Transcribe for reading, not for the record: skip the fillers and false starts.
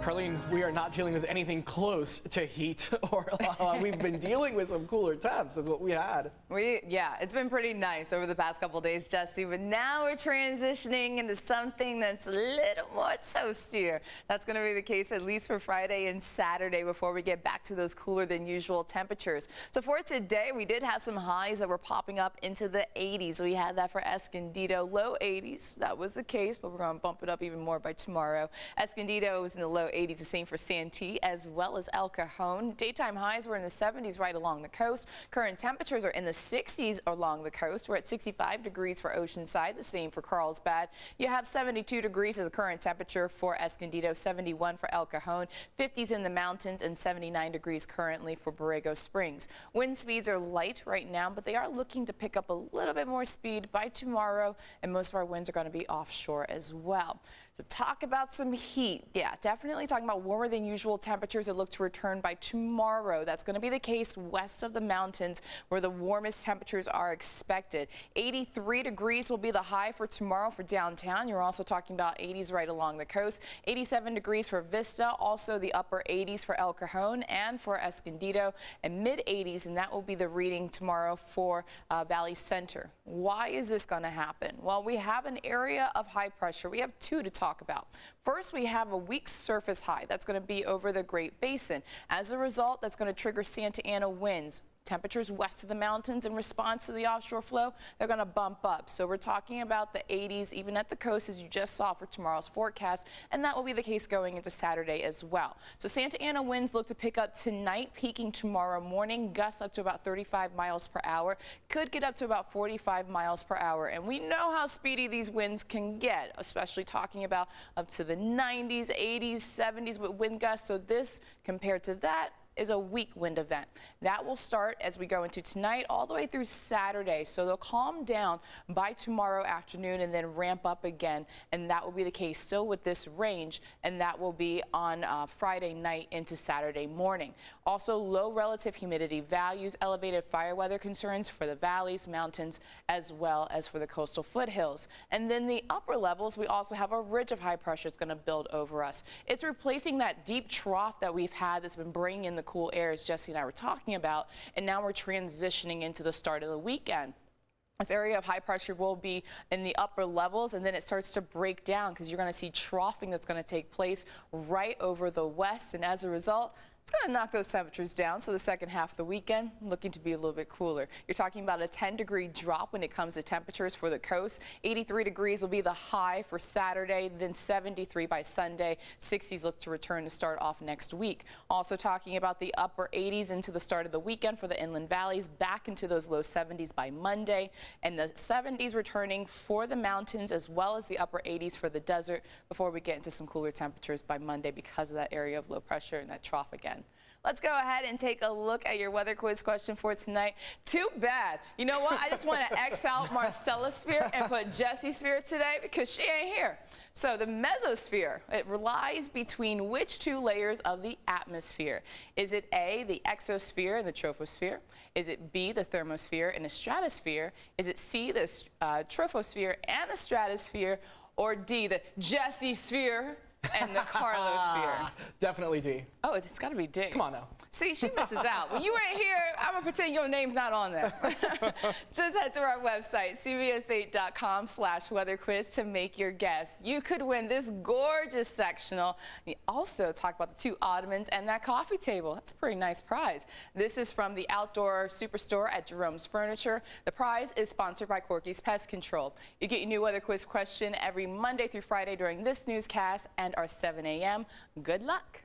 Carlene, we are not dealing with anything close to heat or we've been dealing with some cooler temps is what we had. Yeah, it's been pretty nice over the past couple of days, Jesse, but now we're transitioning into something that's a little more toastier. That's going to be the case at least for Friday and Saturday before we get back to those cooler than usual temperatures. So for today, we did have some highs that were popping up into the 80s. We had that for Escondido, low 80s. That was the case, but we're going to bump it up even more by tomorrow. Escondido was in the low 80s, the same for Santee as well as El Cajon. Daytime highs were in the 70s right along the coast. Current temperatures are in the 60s along the coast. We're at 65 degrees for Oceanside, the same for Carlsbad. You have 72 degrees as the current temperature for Escondido, 71 for El Cajon, 50s in the mountains, and 79 degrees currently for Borrego Springs. Wind speeds are light right now, but they are looking to pick up a little bit more speed by tomorrow, and most of our winds are going to be offshore as well. So talk about some heat. Yeah, definitely talking about warmer than usual temperatures that look to return by tomorrow. That's going to be the case west of the mountains where the warmest temperatures are expected. 83 degrees will be the high for tomorrow for downtown. You're also talking about 80s right along the coast. 87 degrees for Vista, also the upper 80s for El Cajon and for Escondido, and mid 80s, and that will be the reading tomorrow for Valley Center. Why is this going to happen? Well, we have an area of high pressure. We have two to talk about. First, we have a weak surface high that's going to be over the Great Basin. As a result, that's going to trigger Santa Ana winds. Temperatures west of the mountains in response to the offshore flow, they're going to bump up. So we're talking about the 80s, even at the coast, as you just saw for tomorrow's forecast, and that will be the case going into Saturday as well. So Santa Ana winds look to pick up tonight, peaking tomorrow morning, gusts up to about 35 miles per hour, could get up to about 45 miles per hour. And we know how speedy these winds can get, especially talking about up to the 90s, 80s, 70s with wind gusts. So this, compared to that, is a weak wind event. That will start as we go into tonight all the way through Saturday. So they'll calm down by tomorrow afternoon and then ramp up again. And that will be the case still with this range. And that will be on Friday night into Saturday morning. Also low relative humidity values, elevated fire weather concerns for the valleys, mountains, as well as for the coastal foothills. And then the upper levels, we also have a ridge of high pressure that's going to build over us. It's replacing that deep trough that we've had that's been bringing in the cool air, as Jesse and I were talking about, and now we're transitioning into the start of the weekend. This area of high pressure will be in the upper levels, and then it starts to break down because you're going to see troughing that's going to take place right over the west, and as a result, it's going to knock those temperatures down. So the second half of the weekend looking to be a little bit cooler. You're talking about a 10-degree drop when it comes to temperatures for the coast. 83 degrees will be the high for Saturday, then 73 by Sunday. 60s look to return to start off next week. Also talking about the upper 80s into the start of the weekend for the inland valleys, back into those low 70s by Monday, and the 70s returning for the mountains as well as the upper 80s for the desert before we get into some cooler temperatures by Monday because of that area of low pressure and that trough again. Let's go ahead and take a look at your weather quiz question for tonight. Too bad. You know what? I just want to X out Marcella's sphere and put Jesse's sphere today because she ain't here. So the mesosphere, it lies between which two layers of the atmosphere? Is it A, the exosphere and the troposphere? Is it B, the thermosphere and the stratosphere? Is it C, the troposphere and the stratosphere? Or D, the Jesse sphere and the Carlosphere? Definitely D. Oh, it's got to be D. Come on now. See, she misses out. When you weren't here, I'm going to pretend your name's not on there. Just head to our website, cbs8.com/weatherquiz to make your guess. You could win this gorgeous sectional. We also talk about the two ottomans and that coffee table. That's a pretty nice prize. This is from the Outdoor Superstore at Jerome's Furniture. The prize is sponsored by Corky's Pest Control. You get your new weather quiz question every Monday through Friday during this newscast and our 7 a.m. Good luck.